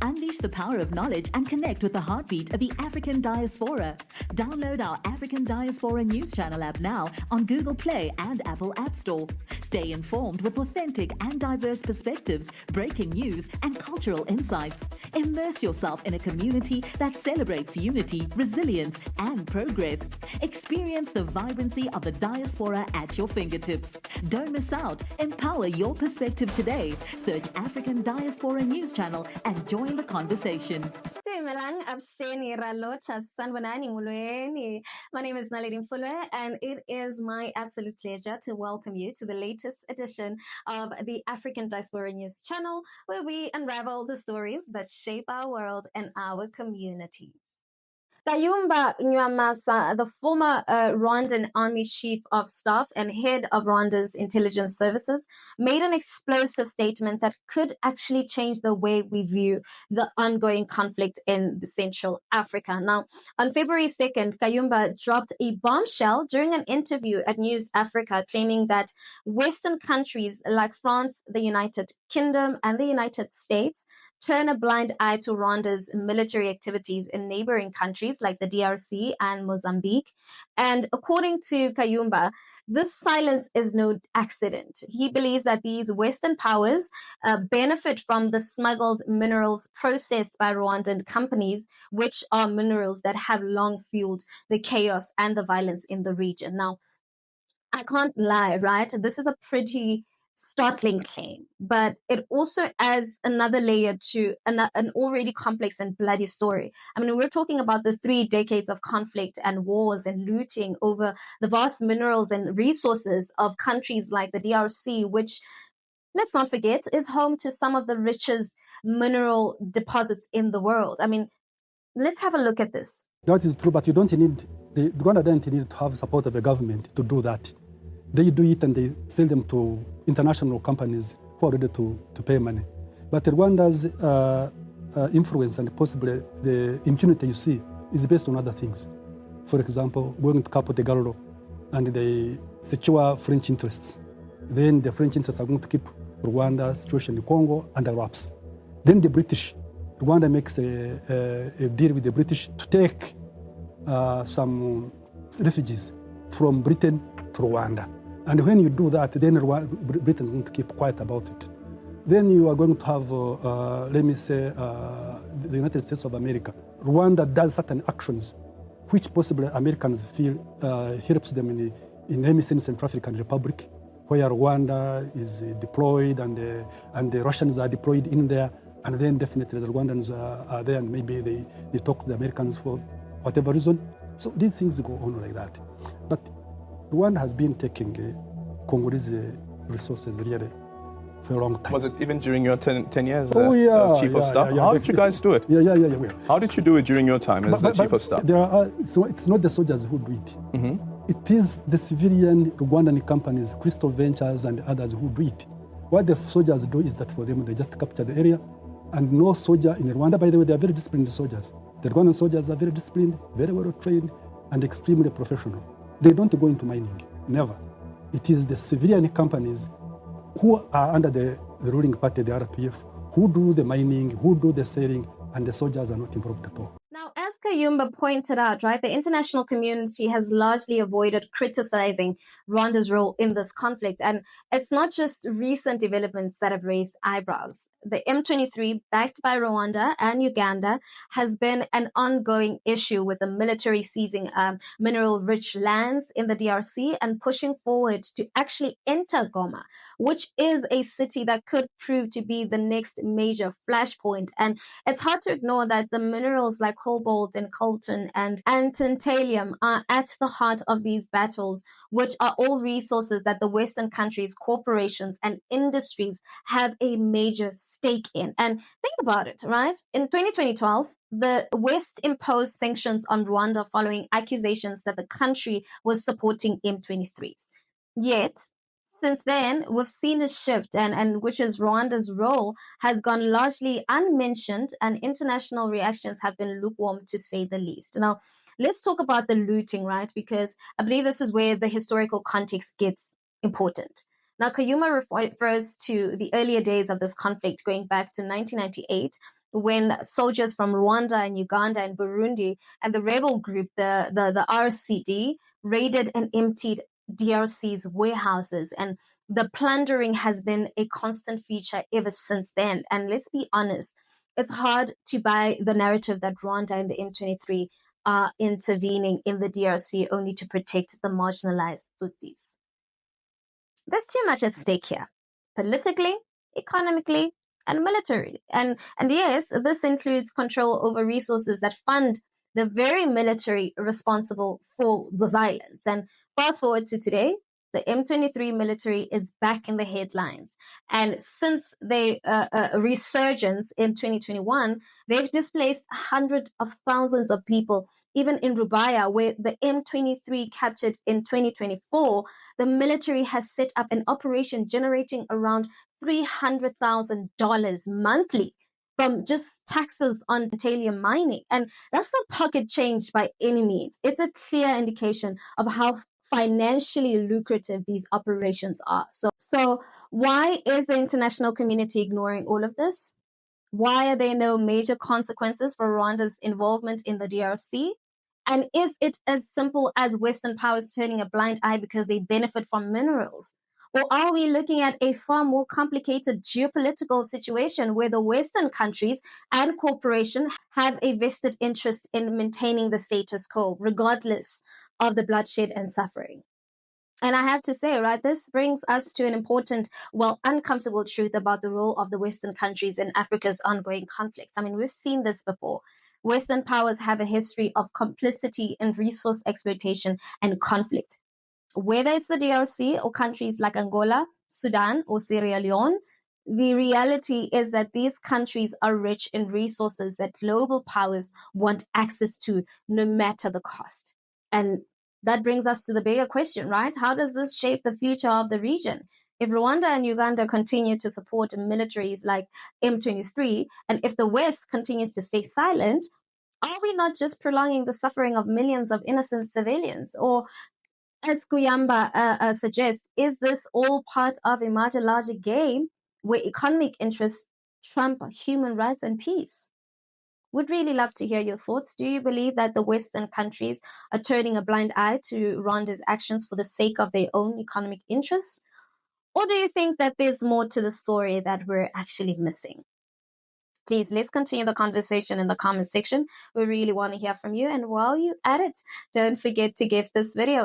Unleash the power of knowledge and connect with the heartbeat of the African diaspora. Download our African Diaspora News Channel app now on Google Play and Apple App Store. Stay informed with authentic and diverse perspectives, breaking news, and cultural insights. Immerse yourself in a community that celebrates unity, resilience, and progress. Experience the vibrancy of the diaspora at your fingertips. Don't miss out. Empower your perspective today. Search African Diaspora News Channel and join the conversation. My name is Naledi Mfoloe, and it is my absolute pleasure to welcome you to the latest edition of the African Diaspora News Channel, where we unravel the stories that shape our world and our communities. Kayumba Nyamwasa, the former Rwandan Army Chief of Staff and head of Rwanda's intelligence services, made an explosive statement that could actually change the way we view the ongoing conflict in Central Africa. Now, on February 2nd, Kayumba dropped a bombshell during an interview at News Africa, claiming that Western countries like France, the United Kingdom, and the United States turn a blind eye to Rwanda's military activities in neighboring countries like the DRC and Mozambique. And according to Kayumba, this silence is no accident. He believes that these Western powers benefit from the smuggled minerals processed by Rwandan companies, which are minerals that have long fueled the chaos and the violence in the region. Now, I can't lie, right? This is a pretty startling claim, but it also adds another layer to an already complex and bloody story. I mean, we're talking about the 3 decades of conflict and wars and looting over the vast minerals and resources of countries like the DRC, which, let's not forget, is home to some of the richest mineral deposits in the world. I mean, let's have a look at this. That is true, but you don't need, Rwanda doesn't need to have support of the government to do that. They do it and they sell them to international companies who are ready to pay money. But Rwanda's influence and possibly the impunity you see is based on other things. For example, going to Capo de Gallo and they secure French interests. Then the French interests are going to keep Rwanda's situation in Congo under wraps. Then the British, Rwanda makes a deal with the British to take some refugees from Britain to Rwanda. And when you do that, then Britain is going to keep quiet about it. Then you are going to have, let me say, the United States of America. Rwanda does certain actions which possibly Americans feel helps them in let me say, Central African Republic, where Rwanda is deployed and the Russians are deployed in there. And then definitely the Rwandans are there and maybe they talk to the Americans for whatever reason. So these things go on like that. But Rwanda has been taking Congolese resources really for a long time. Was it even during your 10 years Chief of Staff? Yeah, How did you guys do it? Yeah. How did you do it during your time as the Chief of Staff? So it's not the soldiers who do it. Mm-hmm. It is the civilian Rwandan companies, Crystal Ventures and others who do it. What the soldiers do is that for them, they just capture the area. And no soldier in Rwanda, by the way, they are very disciplined soldiers. The Rwandan soldiers are very disciplined, very well trained, and extremely professional. They don't go into mining, never. It is the civilian companies who are under the ruling party, the RPF, who do the mining, who do the selling, and the soldiers are not involved at all. Now, as Kayumba pointed out, right, the international community has largely avoided criticizing Rwanda's role in this conflict. And it's not just recent developments that have raised eyebrows. The M23, backed by Rwanda and Uganda, has been an ongoing issue with the military seizing mineral-rich lands in the DRC and pushing forward to actually enter Goma, which is a city that could prove to be the next major flashpoint. And it's hard to ignore that the minerals like cobalt and coltan and tantalum are at the heart of these battles, which are all resources that the Western countries, corporations, and industries have a major stake in. And think about it, right? In 2012, the West imposed sanctions on Rwanda following accusations that the country was supporting M23s. Yet, since then, we've seen a shift, and which is Rwanda's role has gone largely unmentioned, and international reactions have been lukewarm, to say the least. Now, let's talk about the looting, right? Because I believe this is where the historical context gets important. Now, Kayumba refers to the earlier days of this conflict going back to 1998, when soldiers from Rwanda and Uganda and Burundi and the rebel group, the RCD, raided and emptied DRC's warehouses. And the plundering has been a constant feature ever since then. And let's be honest, it's hard to buy the narrative that Rwanda and the M23 are intervening in the DRC only to protect the marginalized Tutsis. There's too much at stake here, politically, economically, and militarily. And yes, this includes control over resources that fund the very military responsible for the violence. And fast forward to today, the M23 military is back in the headlines. And since the resurgence in 2021, they've displaced hundreds of thousands of people. Even in Rubaya, where the M23 captured in 2024, the military has set up an operation generating around $300,000 monthly from just taxes on tantalum mining. And that's not pocket change by any means. It's a clear indication of how financially lucrative these operations are. So why is the international community ignoring all of this? Why are there no major consequences for Rwanda's involvement in the DRC? And is it as simple as Western powers turning a blind eye because they benefit from minerals? Or are we looking at a far more complicated geopolitical situation where the Western countries and corporations have a vested interest in maintaining the status quo, regardless of the bloodshed and suffering? And I have to say, right, this brings us to an important, uncomfortable truth about the role of the Western countries in Africa's ongoing conflicts. I mean, we've seen this before. Western powers have a history of complicity in resource exploitation and conflict. Whether it's the DRC or countries like Angola, Sudan, or Sierra Leone, the reality is that these countries are rich in resources that global powers want access to no matter the cost. And that brings us to the bigger question, right? How does this shape the future of the region? If Rwanda and Uganda continue to support militaries like M23, and if the West continues to stay silent, are we not just prolonging the suffering of millions of innocent civilians? Or, as Kayumba suggests, is this all part of a much larger game where economic interests trump human rights and peace? Would really love to hear your thoughts. Do you believe that the Western countries are turning a blind eye to Rwanda's actions for the sake of their own economic interests? Or do you think that there's more to the story that we're actually missing? Please, let's continue the conversation in the comment section. We really want to hear from you. And while you're at it, don't forget to give this video